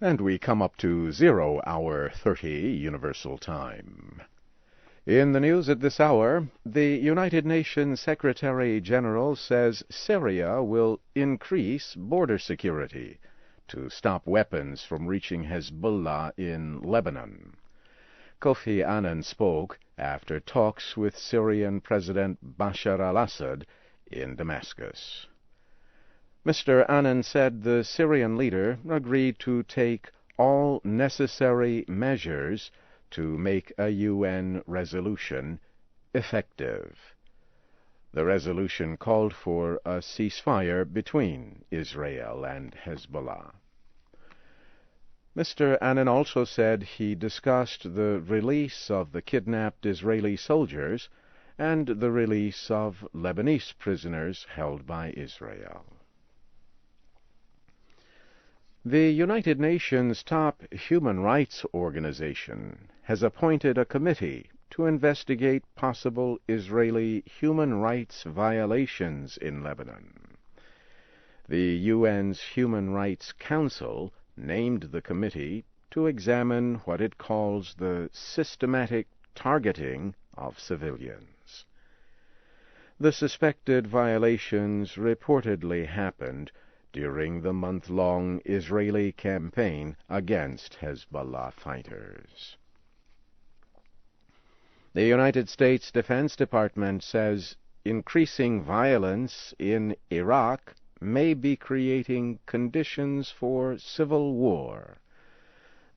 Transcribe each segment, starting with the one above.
And we come up to 0 hour 30 Universal Time. In the news at this hour, the United Nations Secretary-General says Syria will increase border security to stop weapons from reaching Hezbollah in Lebanon. Kofi Annan spoke after talks with Syrian President Bashar al-Assad in Damascus. Mr. Annan said the Syrian leader agreed to take all necessary measures to make a UN resolution effective. The resolution called for a ceasefire between Israel and Hezbollah. Mr. Annan also said he discussed the release of the kidnapped Israeli soldiers and the release of Lebanese prisoners held by Israel. The United Nations top human rights organization has appointed a committee to investigate possible Israeli human rights violations in Lebanon. The UN's Human Rights Council named the committee to examine what it calls the systematic targeting of civilians. The suspected violations reportedly happened during the month-long Israeli campaign against Hezbollah fighters. The United States Defense Department says increasing violence in Iraq may be creating conditions for civil war.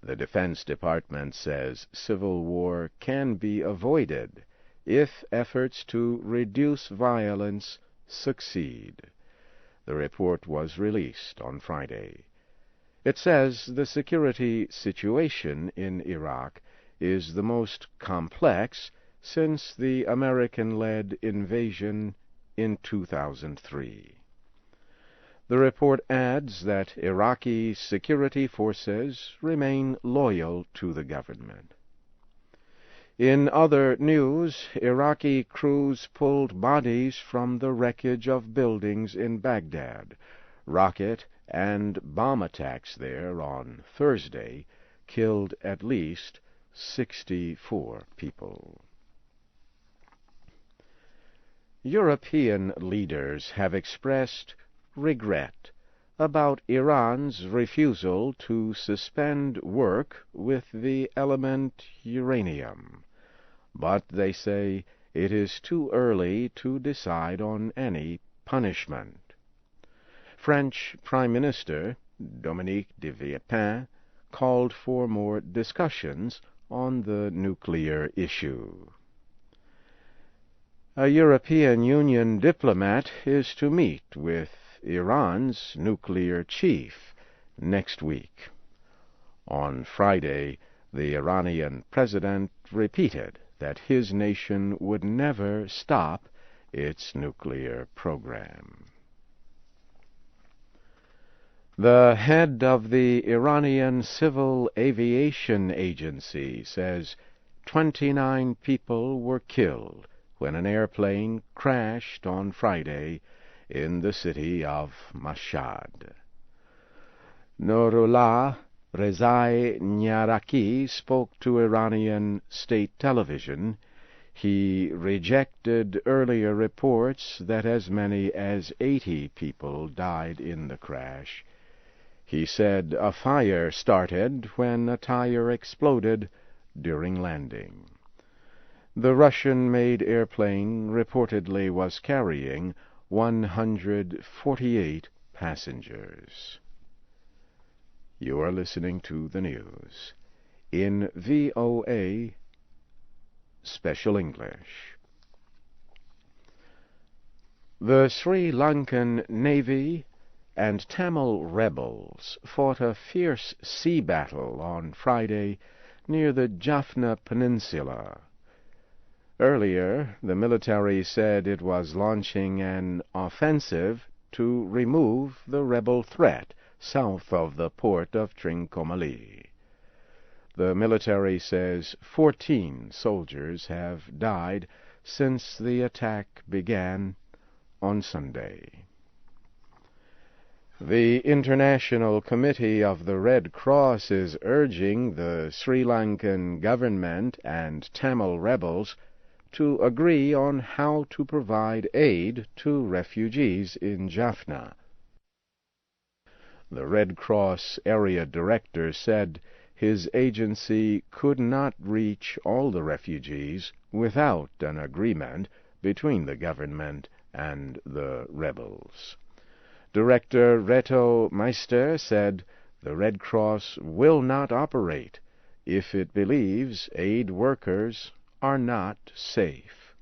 The Defense Department says civil war can be avoided if efforts to reduce violence succeed. The report was released on Friday. It says the security situation in Iraq is the most complex since the American-led invasion in 2003. The report adds that Iraqi security forces remain loyal to the government. In other news, Iraqi crews pulled bodies from the wreckage of buildings in Baghdad. Rocket and bomb attacks there on Thursday killed at least 64 people. European leaders have expressed regret about Iran's refusal to suspend work with the element uranium, but they say it is too early to decide on any punishment. French Prime Minister Dominique de Villepin called for more discussions on the nuclear issue. A European Union diplomat is to meet with Iran's nuclear chief next week. On Friday, the Iranian president repeated that his nation would never stop its nuclear program. The head of the Iranian Civil Aviation Agency says 29 people were killed when an airplane crashed on Friday in the city of Mashhad. Nourullah Rezai Nyaraki spoke to Iranian state television. He rejected earlier reports that as many as 80 people died in the crash. He said a fire started when a tire exploded during landing. The Russian-made airplane reportedly was carrying 148 passengers. You are listening to the news in VOA Special English. The Sri Lankan Navy and Tamil rebels fought a fierce sea battle on Friday near the Jaffna Peninsula. Earlier, the military said it was launching an offensive to remove the rebel threat south of the port of Trincomalee. The military says 14 soldiers have died since the attack began on Sunday. The International Committee of the Red Cross is urging the Sri Lankan government and Tamil rebels to agree on how to provide aid to refugees in Jaffna. The Red Cross area director said his agency could not reach all the refugees without an agreement between the government and the rebels. Director Reto Meister said the Red Cross will not operate if it believes aid workers are not safe.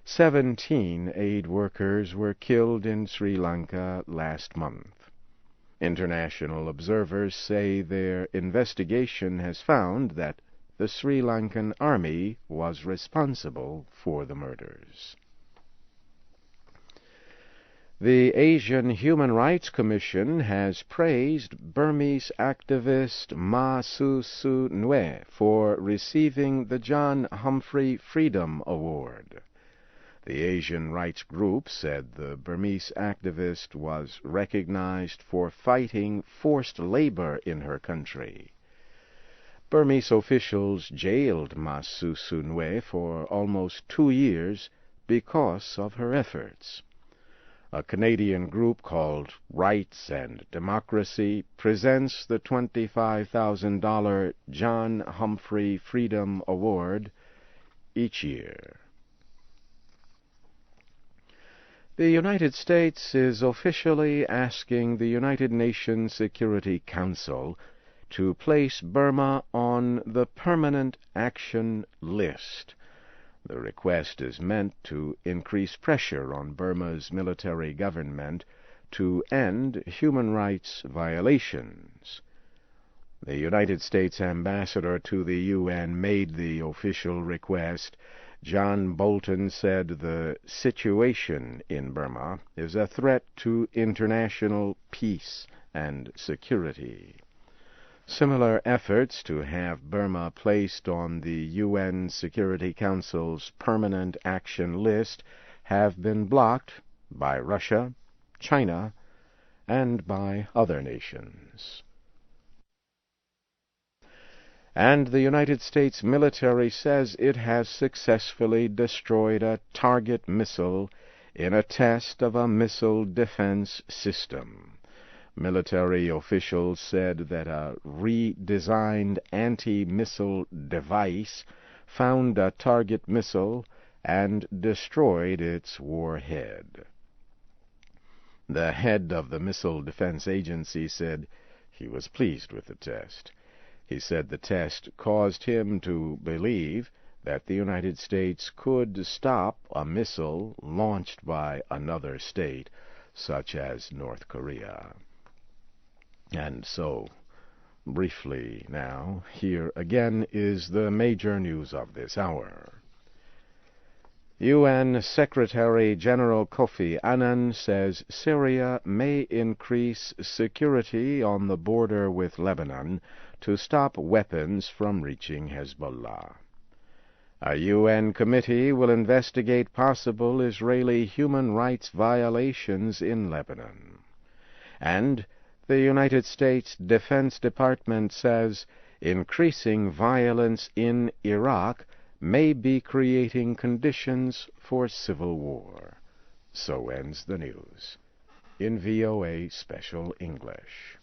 17 aid workers were killed in Sri Lanka last month. International observers say their investigation has found that the Sri Lankan army was responsible for the murders. The Asian Human Rights Commission has praised Burmese activist Ma Su Su Nwe for receiving the John Humphrey Freedom Award. The Asian rights group said the Burmese activist was recognized for fighting forced labor in her country. Burmese officials jailed Ma Su Su Nwe for almost 2 years because of her efforts. A Canadian group called Rights and Democracy presents the $25,000 John Humphrey Freedom Award each year. The United States is officially asking the United Nations Security Council to place Burma on the Permanent Action List. The request is meant to increase pressure on Burma's military government to end human rights violations. The United States ambassador to the UN made the official request. John Bolton said the situation in Burma is a threat to international peace and security. Similar efforts to have Burma placed on the UN Security Council's Permanent Action List have been blocked by Russia, China, and by other nations. And the United States military says it has successfully destroyed a target missile in a test of a missile defense system. Military officials said that a redesigned anti-missile device found a target missile and destroyed its warhead. The head of the Missile Defense Agency said he was pleased with the test. He said the test caused him to believe that the United States could stop a missile launched by another state, such as North Korea. And so, briefly now, here again is the major news of this hour. UN Secretary-General Kofi Annan says Syria may increase security on the border with Lebanon to stop weapons from reaching Hezbollah. A UN committee will investigate possible Israeli human rights violations in Lebanon. And the United States Defense Department says increasing violence in Iraq may be creating conditions for civil war. So ends the news in VOA Special English.